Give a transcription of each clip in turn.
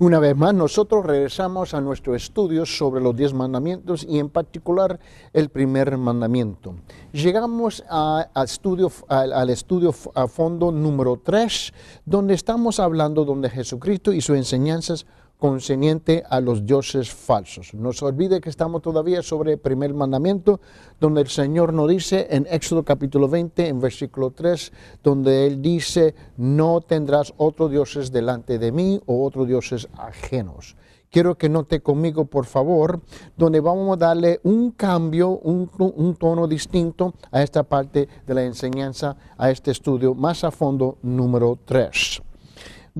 Una vez más, nosotros regresamos a nuestro estudio sobre los 10 mandamientos y en particular el primer mandamiento. Llegamos al estudio a fondo número 3, donde estamos hablando de Jesucristo y sus enseñanzas concerniente a los dioses falsos. No se olvide que estamos todavía sobre el primer mandamiento, donde el Señor nos dice en Éxodo capítulo 20, en versículo 3, donde Él dice, no tendrás otros dioses delante de mí o otros dioses ajenos. Quiero que note conmigo, por favor, donde vamos a darle un cambio, un tono distinto a esta parte de la enseñanza, a este estudio más a fondo número 3.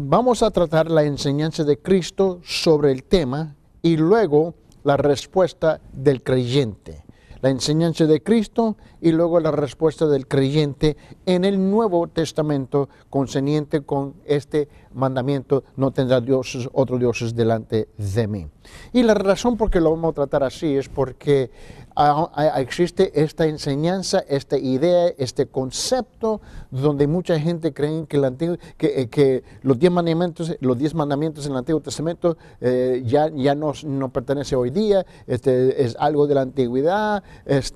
Vamos a tratar la enseñanza de Cristo sobre el tema y luego la respuesta del creyente. La enseñanza de Cristo y luego la respuesta del creyente en el Nuevo Testamento concerniente con este mandamiento, no tendrás otros dioses delante de mí. Y la razón por que lo vamos a tratar así es porque existe esta enseñanza, esta idea, este concepto donde mucha gente cree que los 10 mandamientos en el Antiguo Testamento ya no pertenece hoy día, es algo de la antigüedad, es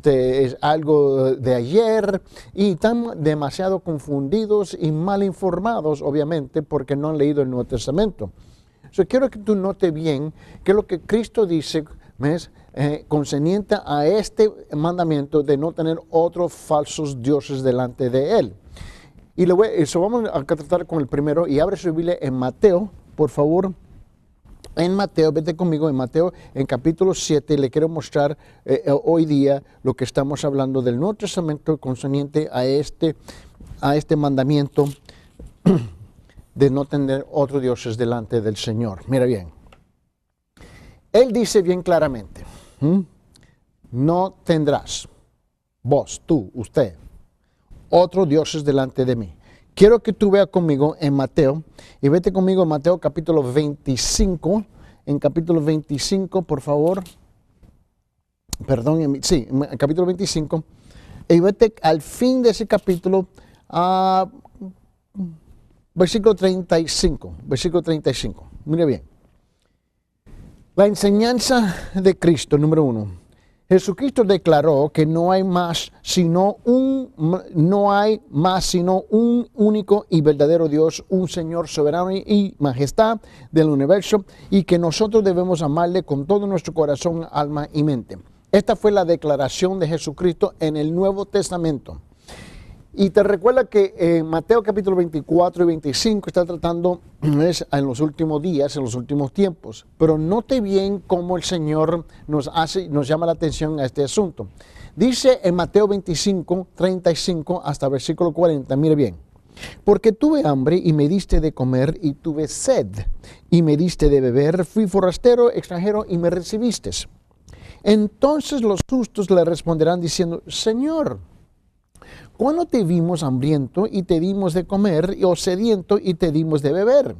algo de ayer, y están demasiado confundidos y mal informados, obviamente, porque no han leído el Nuevo Testamento. Quiero que tú notes bien que lo que Cristo dice, ¿ves? Concerniente a este mandamiento de no tener otros falsos dioses delante de Él. Y vamos a tratar con el primero, y abre su Biblia en Mateo, por favor. En Mateo, vete conmigo en Mateo, en capítulo 7, le quiero mostrar hoy día lo que estamos hablando del Nuevo Testamento concerniente a este mandamiento de no tener otros dioses delante del Señor. Mira bien, Él dice bien claramente, no tendrás, vos, tú, usted, otros dioses delante de mí. Quiero que tú veas conmigo en Mateo, y vete conmigo en Mateo capítulo 25, en capítulo 25, por favor, perdón, en capítulo 25, y vete al fin de ese capítulo, versículo 35, mire bien. La enseñanza de Cristo, número 1. Jesucristo declaró que no hay más sino un único y verdadero Dios, un Señor soberano y majestad del universo, y que nosotros debemos amarle con todo nuestro corazón, alma y mente. Esta fue la declaración de Jesucristo en el Nuevo Testamento. Y te recuerda que Mateo capítulo 24 y 25 está tratando en los últimos días, en los últimos tiempos. Pero note bien cómo el Señor nos llama la atención a este asunto. Dice en Mateo 25, 35 hasta versículo 40, mire bien. Porque tuve hambre y me diste de comer, y tuve sed y me diste de beber, fui forastero, extranjero y me recibiste. Entonces los justos le responderán diciendo, Señor, ¿cuándo te vimos hambriento y te dimos de comer, o sediento y te dimos de beber?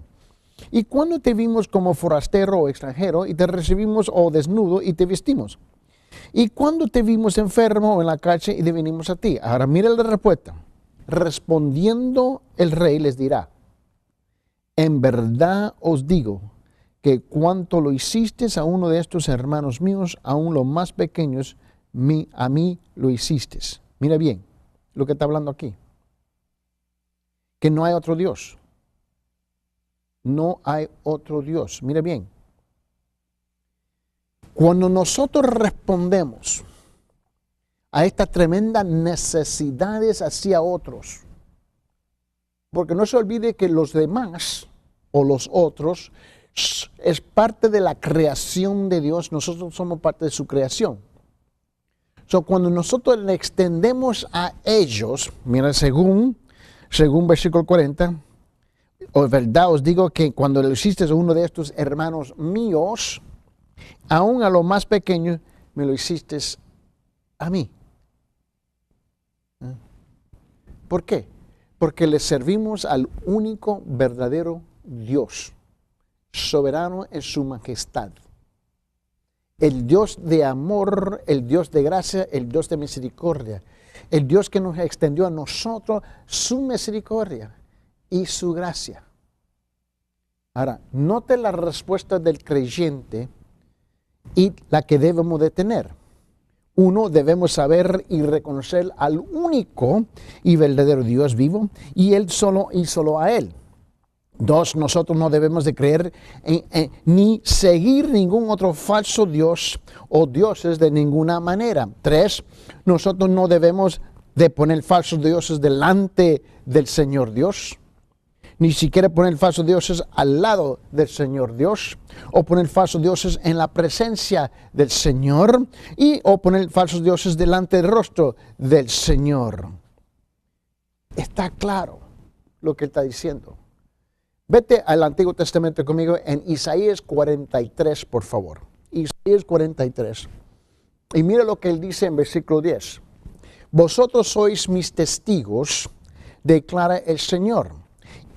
¿Y cuándo te vimos como forastero o extranjero y te recibimos, o desnudo y te vestimos? ¿Y cuándo te vimos enfermo o en la cárcel y te vinimos a ti? Ahora mira la respuesta. Respondiendo el rey les dirá, en verdad os digo que cuanto lo hiciste a uno de estos hermanos míos, aun los más pequeños, a mí lo hiciste. Mira bien lo que está hablando aquí. Que no hay otro Dios. No hay otro Dios. Mire bien. Cuando nosotros respondemos a estas tremendas necesidades hacia otros, porque no se olvide que los demás o los otros es parte de la creación de Dios, nosotros somos parte de su creación. Cuando nosotros le extendemos a ellos, mira, según versículo 40, o verdad os digo que cuando le hiciste a uno de estos hermanos míos, aún a lo más pequeño, me lo hiciste a mí. ¿Por qué? Porque le servimos al único verdadero Dios, soberano en su majestad. El Dios de amor, el Dios de gracia, el Dios de misericordia. El Dios que nos extendió a nosotros su misericordia y su gracia. Ahora, note la respuesta del creyente y la que debemos de tener. Uno, debemos saber y reconocer al único y verdadero Dios vivo y Él solo y solo a Él. Dos, nosotros no debemos de creer ni seguir ningún otro falso Dios o dioses de ninguna manera. Tres, nosotros no debemos de poner falsos dioses delante del Señor Dios. Ni siquiera poner falsos dioses al lado del Señor Dios, o poner falsos dioses en la presencia del Señor, o poner falsos dioses delante del rostro del Señor. Está claro lo que Él está diciendo. Vete al Antiguo Testamento conmigo en Isaías 43, por favor. Isaías 43. Y mira lo que Él dice en versículo 10. Vosotros sois mis testigos, declara el Señor.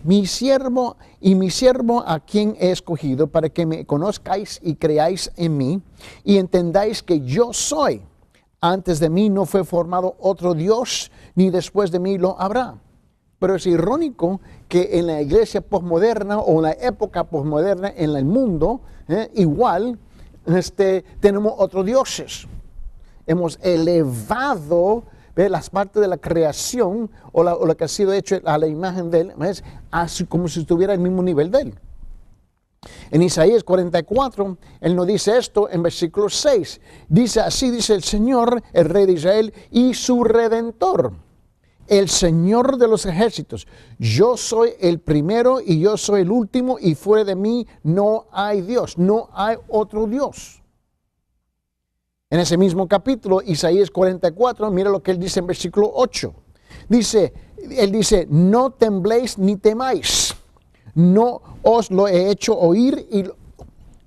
Mi siervo a quien he escogido para que me conozcáis y creáis en mí y entendáis que yo soy. Antes de mí no fue formado otro Dios, ni después de mí lo habrá. Pero es irónico que en la iglesia posmoderna o en la época posmoderna en el mundo, igual tenemos otros dioses. Hemos elevado las partes de la creación o lo que ha sido hecho a la imagen de Él, así como si estuviera al mismo nivel de Él. En Isaías 44, Él nos dice esto en versículo 6. Dice, así dice el Señor, el Rey de Israel y su Redentor, el Señor de los ejércitos. Yo soy el primero y yo soy el último y fuera de mí no hay Dios, no hay otro Dios. En ese mismo capítulo, Isaías 44, mira lo que Él dice en versículo 8. Él dice, no tembléis ni temáis. No os lo he hecho oír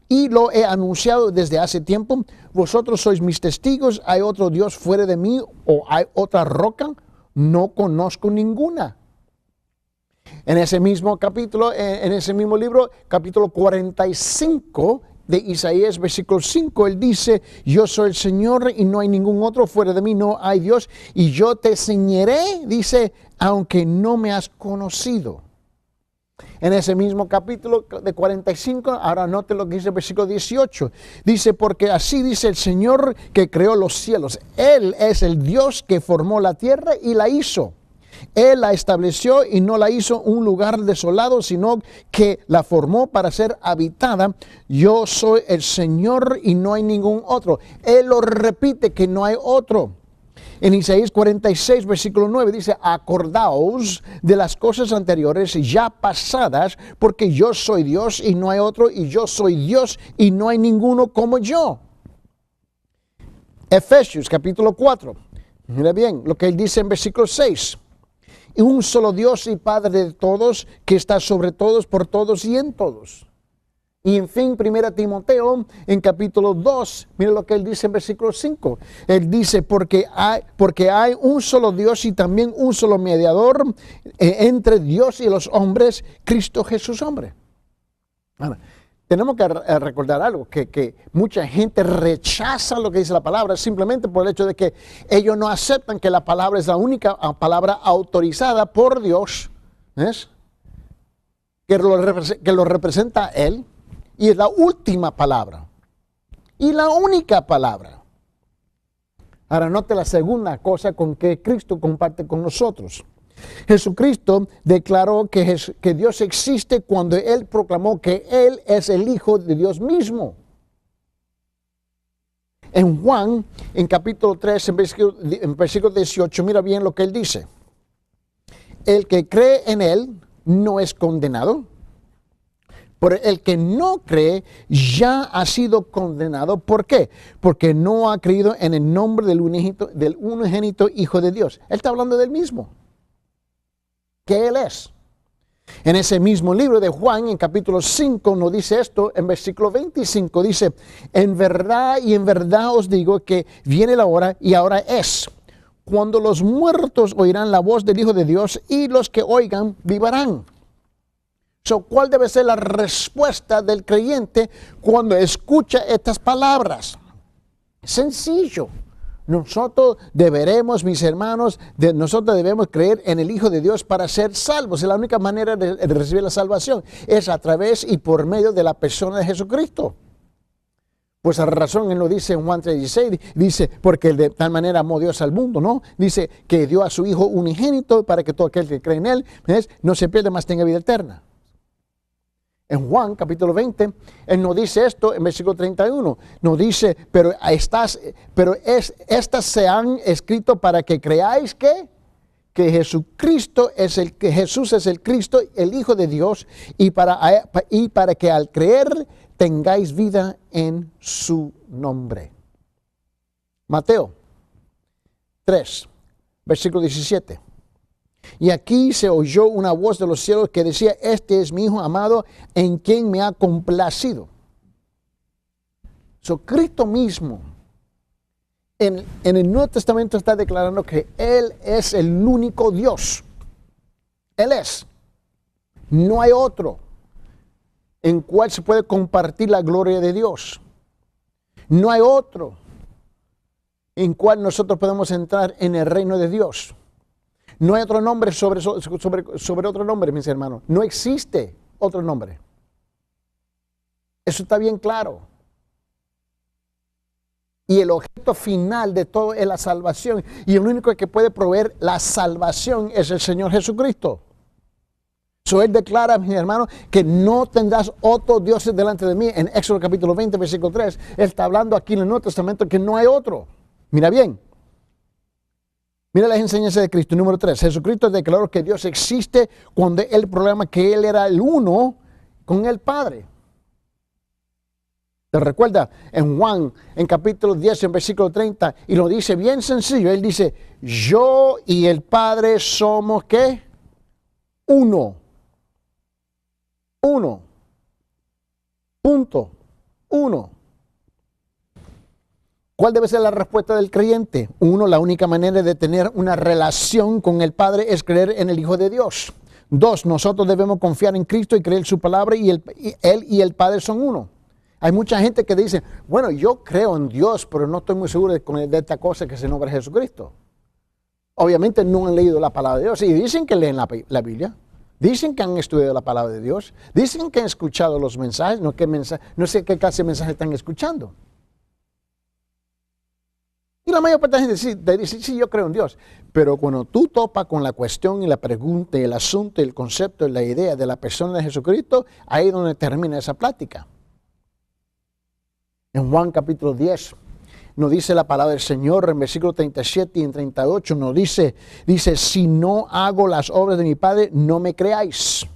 y lo he anunciado desde hace tiempo. Vosotros sois mis testigos. ¿Hay otro Dios fuera de mí o hay otra roca? No conozco ninguna. En ese mismo capítulo, en ese mismo libro, capítulo 45 de Isaías, versículo 5, Él dice, yo soy el Señor y no hay ningún otro, fuera de mí no hay Dios, y yo te enseñaré, dice, aunque no me has conocido. En ese mismo capítulo de 45, ahora note lo que dice el versículo 18. Dice, porque así dice el Señor que creó los cielos. Él es el Dios que formó la tierra y la hizo. Él la estableció y no la hizo un lugar desolado, sino que la formó para ser habitada. Yo soy el Señor y no hay ningún otro. Él lo repite que no hay otro. En Isaías 46, versículo 9 dice, acordaos de las cosas anteriores ya pasadas, porque yo soy Dios y no hay otro, y yo soy Dios y no hay ninguno como yo. Efesios capítulo 4, mira bien lo que Él dice en versículo 6. Y un solo Dios y Padre de todos, que está sobre todos, por todos y en todos. Y en fin, 1 Timoteo, en capítulo 2, mira lo que Él dice en versículo 5. Él dice, porque hay un solo Dios y también un solo mediador entre Dios y los hombres, Cristo Jesús hombre. Ahora, tenemos que recordar algo, que mucha gente rechaza lo que dice la palabra simplemente por el hecho de que ellos no aceptan que la palabra es la única palabra autorizada por Dios, ¿ves? Que lo representa a Él, y es la última palabra, y la única palabra. Ahora note la segunda cosa con que Cristo comparte con nosotros. Jesucristo declaró que Dios existe cuando Él proclamó que Él es el Hijo de Dios mismo. En Juan, en capítulo 3, en versículo 18, mira bien lo que Él dice. El que cree en Él no es condenado, pero el que no cree ya ha sido condenado. ¿Por qué? Porque no ha creído en el nombre del unigénito Hijo de Dios. Él está hablando del mismo, que Él es. En ese mismo libro de Juan, en capítulo 5, nos dice esto, en versículo 25, dice, en verdad y en verdad os digo que viene la hora y ahora es, cuando los muertos oirán la voz del Hijo de Dios y los que oigan vivirán. ¿Cuál debe ser la respuesta del creyente cuando escucha estas palabras? Sencillo. Nosotros deberemos, mis hermanos, nosotros debemos creer en el Hijo de Dios para ser salvos. La única manera de recibir la salvación es a través y por medio de la persona de Jesucristo. Pues a razón, él lo dice en Juan 3:16, dice, porque de tal manera amó Dios al mundo, ¿no? Dice que dio a su Hijo unigénito para que todo aquel que cree en él, ¿ves?, no se pierda, mas tenga vida eterna. En Juan capítulo 20, él nos dice esto en versículo 31. Nos dice, pero estas se han escrito para que creáis que Jesús es el Cristo, el Hijo de Dios, y para que al creer tengáis vida en su nombre. Mateo 3, versículo 17. Y aquí se oyó una voz de los cielos que decía, este es mi Hijo amado en quien me ha complacido. Cristo mismo en el Nuevo Testamento está declarando que Él es el único Dios. Él es. No hay otro en cual se puede compartir la gloria de Dios. No hay otro en cual nosotros podemos entrar en el reino de Dios. No hay otro nombre sobre otro nombre, mis hermanos. No existe otro nombre. Eso está bien claro. Y el objeto final de todo es la salvación. Y el único que puede proveer la salvación es el Señor Jesucristo. Él declara, mis hermanos, que no tendrás otros dioses delante de mí. En Éxodo capítulo 20, versículo 3. Él está hablando aquí en el Nuevo Testamento que no hay otro. Mira bien. Mira las enseñanzas de Cristo. Número 3. Jesucristo declaró que Dios existe cuando Él proclama que Él era el uno con el Padre. ¿Te recuerda? En Juan, en capítulo 10, en versículo 30, y lo dice bien sencillo. Él dice, yo y el Padre somos, ¿qué? Uno. Uno. Punto. Uno. ¿Cuál debe ser la respuesta del creyente? Uno, la única manera de tener una relación con el Padre es creer en el Hijo de Dios. Dos, nosotros debemos confiar en Cristo y creer su palabra y Él y el Padre son uno. Hay mucha gente que dice, bueno, yo creo en Dios, pero no estoy muy seguro de esta cosa que se nombra Jesucristo. Obviamente no han leído la palabra de Dios y dicen que leen la Biblia. Dicen que han estudiado la palabra de Dios. Dicen que han escuchado los mensajes. No sé qué clase de mensajes están escuchando. Y la mayor parte de la gente te dice, sí, yo creo en Dios. Pero cuando tú topas con la cuestión y la pregunta y el asunto y el concepto y la idea de la persona de Jesucristo, ahí es donde termina esa plática. En Juan capítulo 10 nos dice la palabra del Señor en versículo 37 y en 38 nos dice, si no hago las obras de mi Padre, no me creáis.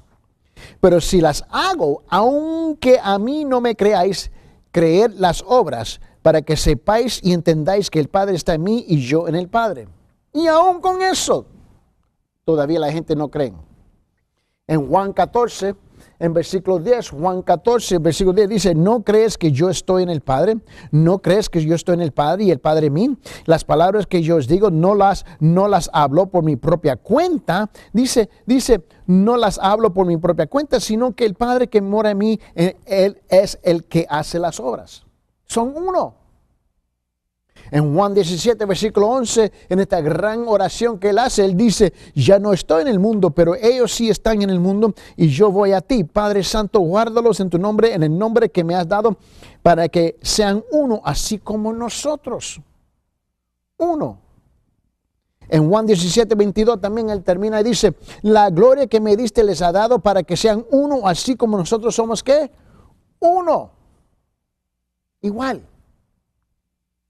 Pero si las hago, aunque a mí no me creáis, creed las obras, para que sepáis y entendáis que el Padre está en mí y yo en el Padre. Y aún con eso, todavía la gente no cree. En Juan 14, en versículo 10, Juan 14, versículo 10 dice, ¿no crees que yo estoy en el Padre? ¿No crees que yo estoy en el Padre y el Padre en mí? Las palabras que yo os digo no las hablo por mi propia cuenta. Dice, no las hablo por mi propia cuenta, sino que el Padre que mora en mí, Él es el que hace las obras. Son uno. En Juan 17, versículo 11, en esta gran oración que Él hace, Él dice, ya no estoy en el mundo, pero ellos sí están en el mundo y yo voy a ti. Padre Santo, guárdalos en tu nombre, en el nombre que me has dado, para que sean uno, así como nosotros. Uno. En Juan 17, 22 también Él termina y dice, la gloria que me diste les ha dado para que sean uno, así como nosotros somos, ¿qué? Uno. Igual.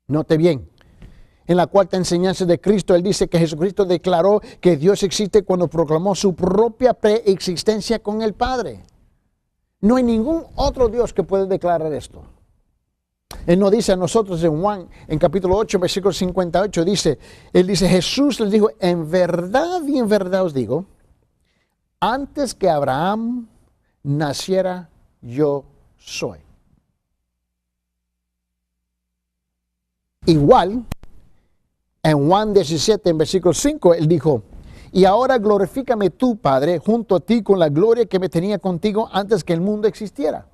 Note bien, en la cuarta enseñanza de Cristo, Él dice que Jesucristo declaró que Dios existe cuando proclamó su propia preexistencia con el Padre. No hay ningún otro Dios que pueda declarar esto. Él nos dice a nosotros en Juan, en capítulo 8, versículo 58, Él dice, Jesús les dijo, en verdad y en verdad os digo, antes que Abraham naciera, yo soy. Igual, en Juan 17, en versículo 5, Él dijo, y ahora glorifícame tú, Padre, junto a ti con la gloria que me tenía contigo antes que el mundo existiera.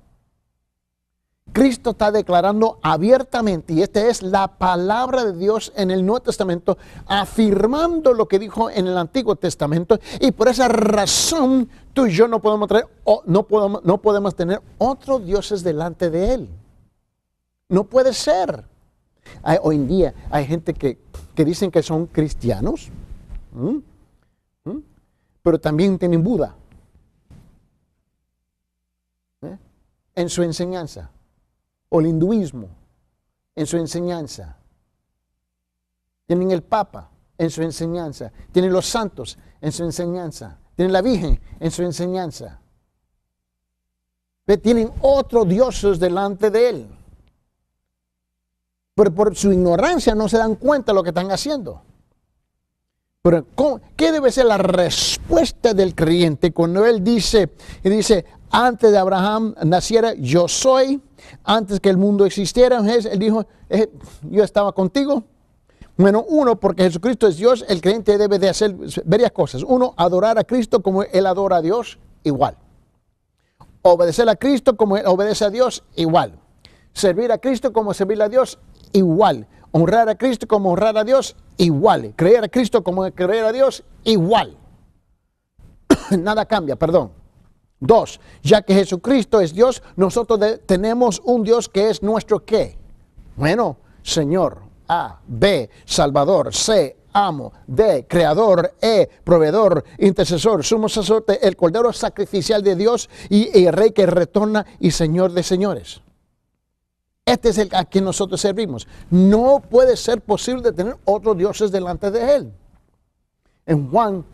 Cristo está declarando abiertamente, y esta es la palabra de Dios en el Nuevo Testamento, afirmando lo que dijo en el Antiguo Testamento, y por esa razón tú y yo no podemos tener otros dioses delante de Él. No puede ser. Hoy en día hay gente que dicen que son cristianos, pero también tienen Buda en su enseñanza. O el hinduismo en su enseñanza. Tienen el Papa en su enseñanza. Tienen los santos en su enseñanza. Tienen la Virgen en su enseñanza. Tienen otros dioses delante de Él. Pero por su ignorancia no se dan cuenta de lo que están haciendo. Pero ¿qué debe ser la respuesta del creyente cuando él dice, antes de Abraham naciera, yo soy, antes que el mundo existiera? Él dijo, yo estaba contigo. Bueno, uno, porque Jesucristo es Dios, el creyente debe de hacer varias cosas. Uno, adorar a Cristo como Él adora a Dios, igual. Obedecer a Cristo como Él obedece a Dios, igual. Servir a Cristo como servir a Dios, igual. Honrar a Cristo como honrar a Dios, igual. Creer a Cristo como creer a Dios, igual. Nada cambia, perdón. 2, ya que Jesucristo es Dios, nosotros tenemos un Dios que es nuestro ¿qué? Bueno, Señor. A, B, Salvador. C, amo. D, creador. E, proveedor, intercesor, sumo sacerdote, el cordero sacrificial de Dios y el rey que retorna y Señor de señores. Este es el a quien nosotros servimos. No puede ser posible de tener otros dioses delante de Él. En Juan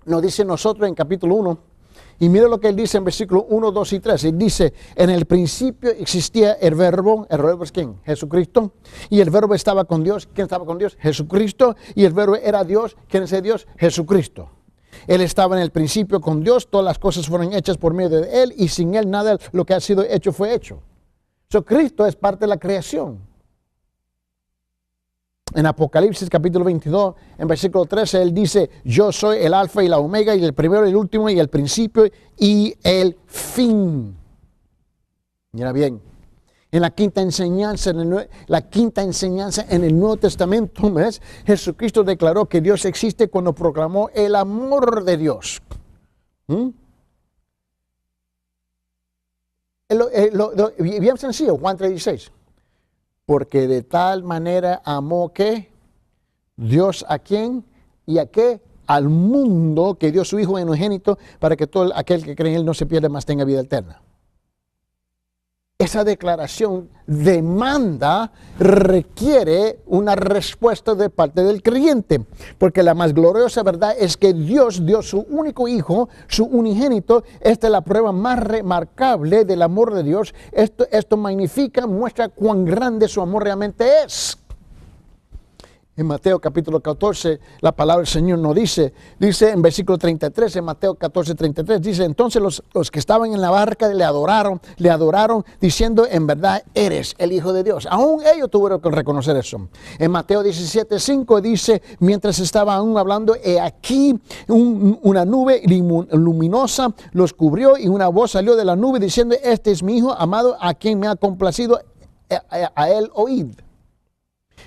nos dice nosotros en capítulo 1, y mira lo que Él dice en versículos 1, 2 y 3. Él dice, en el principio existía el verbo es ¿quién? Jesucristo. Y el verbo estaba con Dios. ¿Quién estaba con Dios? Jesucristo. Y el verbo era Dios. ¿Quién es el Dios? Jesucristo. Él estaba en el principio con Dios. Todas las cosas fueron hechas por medio de Él. Y sin Él nada lo que ha sido hecho fue hecho. Cristo es parte de la creación. En Apocalipsis capítulo 22, en versículo 13, Él dice, yo soy el alfa y la omega, y el primero y el último, y el principio y el fin. Mira bien, en la quinta enseñanza en el Nuevo Testamento, ¿ves? Jesucristo declaró que Dios existe cuando proclamó el amor de Dios. Bien sencillo, Juan 3:16. Porque de tal manera amó que Dios a quién y a qué, al mundo, que dio su Hijo unigénito para que todo aquel que cree en Él no se pierda, mas tenga vida eterna. Esa declaración requiere una respuesta de parte del creyente, porque la más gloriosa verdad es que Dios dio su único Hijo, su unigénito. Esta es la prueba más remarcable del amor de Dios. Esto magnifica, muestra cuán grande su amor realmente es. En Mateo capítulo 14, la palabra del Señor nos dice en versículo 33, en Mateo 14, 33, dice, entonces los que estaban en la barca le adoraron, diciendo, en verdad eres el Hijo de Dios. Aún ellos tuvieron que reconocer eso. En Mateo 17, 5 dice, mientras estaban aún hablando, he aquí una nube luminosa los cubrió, y una voz salió de la nube diciendo, este es mi Hijo amado, a quien me ha complacido, a él oíd.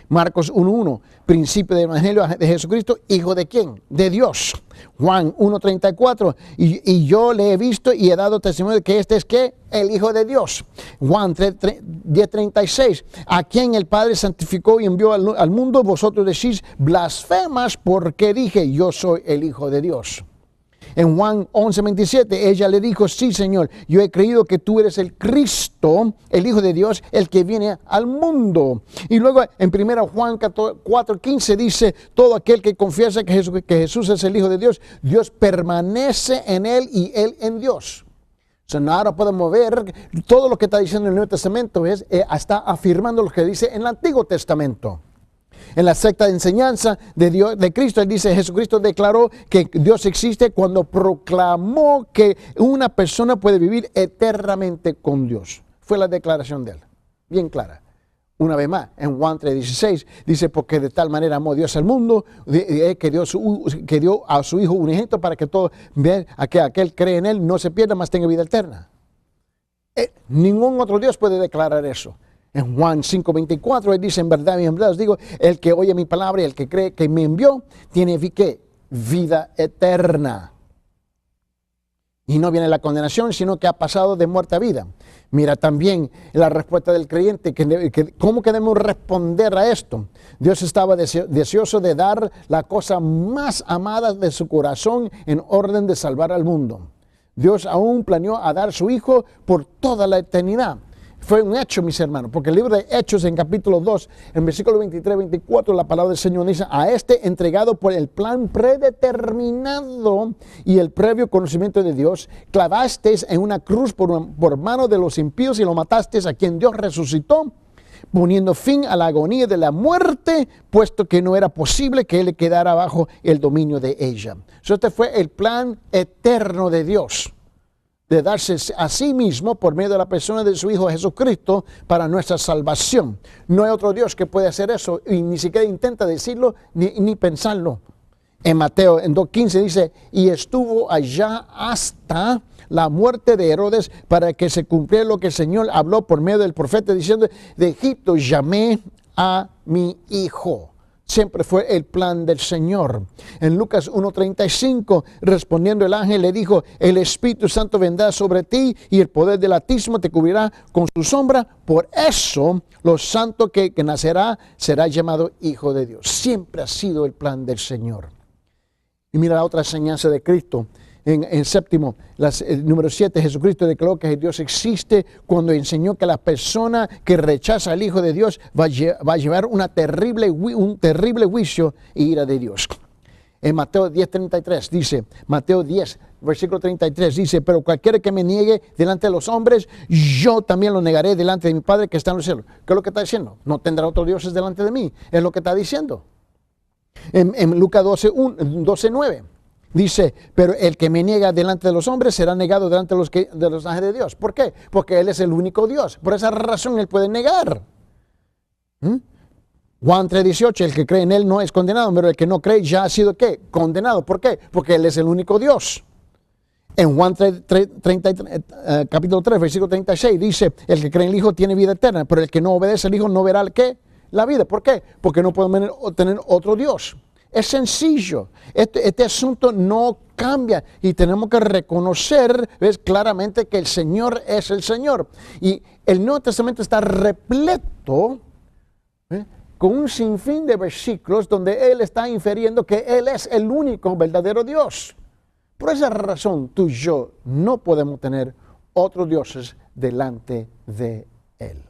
Marcos 1:1, principio del Evangelio de Jesucristo, ¿hijo de quién? De Dios. Juan 1:34, y yo le he visto y he dado testimonio de que este es ¿qué? El Hijo de Dios. Juan 10:36, a quien el Padre santificó y envió al mundo, vosotros decís blasfemas porque dije, yo soy el Hijo de Dios. En Juan 11:27, ella le dijo, sí, Señor, yo he creído que tú eres el Cristo, el Hijo de Dios, el que viene al mundo. Y luego en 1 Juan 4:15 dice, todo aquel que confiesa que Jesús es el Hijo de Dios, Dios permanece en él y él en Dios. Ahora podemos ver todo lo que está diciendo el Nuevo Testamento, está afirmando lo que dice en el Antiguo Testamento. En la sexta enseñanza de Dios, de Cristo, Él dice, Jesucristo declaró que Dios existe cuando proclamó que una persona puede vivir eternamente con Dios. Fue la declaración de Él, bien clara. Una vez más, en Juan 3:16, dice, porque de tal manera amó Dios al mundo, que dio a su Hijo unigénito para que todo, aquel cree en Él, no se pierda, mas tenga vida eterna. Ningún otro Dios puede declarar eso. En Juan 5:24 Él dice, en verdad os digo, el que oye mi palabra y el que cree que me envió, tiene ¿qué? Vida eterna. Y no viene la condenación, sino que ha pasado de muerte a vida. Mira también la respuesta del creyente, ¿cómo que debemos responder a esto? Dios estaba deseoso de dar la cosa más amada de su corazón en orden de salvar al mundo. Dios aún planeó a dar su Hijo por toda la eternidad. Fue un hecho, mis hermanos, porque el libro de Hechos en capítulo 2, en versículo 23-24, la palabra del Señor dice, a este entregado por el plan predeterminado y el previo conocimiento de Dios, clavasteis en una cruz por mano de los impíos y lo matasteis, a quien Dios resucitó, poniendo fin a la agonía de la muerte, puesto que no era posible que él le quedara bajo el dominio de ella. Este fue el plan eterno de Dios, de darse a sí mismo por medio de la persona de su Hijo Jesucristo para nuestra salvación. No hay otro Dios que pueda hacer eso y ni siquiera intenta decirlo ni pensarlo. En Mateo, en 2:15 dice, y estuvo allá hasta la muerte de Herodes para que se cumpliera lo que el Señor habló por medio del profeta diciendo, de Egipto llamé a mi Hijo. Siempre fue el plan del Señor. En Lucas 1:35, respondiendo el ángel le dijo, el Espíritu Santo vendrá sobre ti y el poder del Altísimo te cubrirá con su sombra. Por eso, los santos que nacerá será llamado Hijo de Dios. Siempre ha sido el plan del Señor. Y mira la otra enseñanza de Cristo. En séptimo, el número 7, Jesucristo declaró que Dios existe cuando enseñó que la persona que rechaza al Hijo de Dios va a llevar un terrible juicio e ira de Dios. En Mateo 10:33 dice, Mateo 10, versículo 33 dice, pero cualquiera que me niegue delante de los hombres, yo también lo negaré delante de mi Padre que está en los cielos. ¿Qué es lo que está diciendo? No tendrá otros dioses delante de mí. Es lo que está diciendo. En Lucas 12:9. Dice, pero el que me niega delante de los hombres será negado delante de los ángeles de Dios. ¿Por qué? Porque Él es el único Dios. Por esa razón Él puede negar. Juan 3:18, el que cree en Él no es condenado, pero el que no cree ya ha sido ¿qué? Condenado. ¿Por qué? Porque Él es el único Dios. En Juan capítulo 3, versículo 36 dice, el que cree en el Hijo tiene vida eterna, pero el que no obedece al Hijo no verá ¿qué? La vida. ¿Por qué? Porque no podemos tener otro Dios. Es sencillo, este asunto no cambia y tenemos que reconocer claramente que el Señor es el Señor. Y el Nuevo Testamento está repleto con un sinfín de versículos donde Él está infiriendo que Él es el único verdadero Dios. Por esa razón tú y yo no podemos tener otros dioses delante de Él.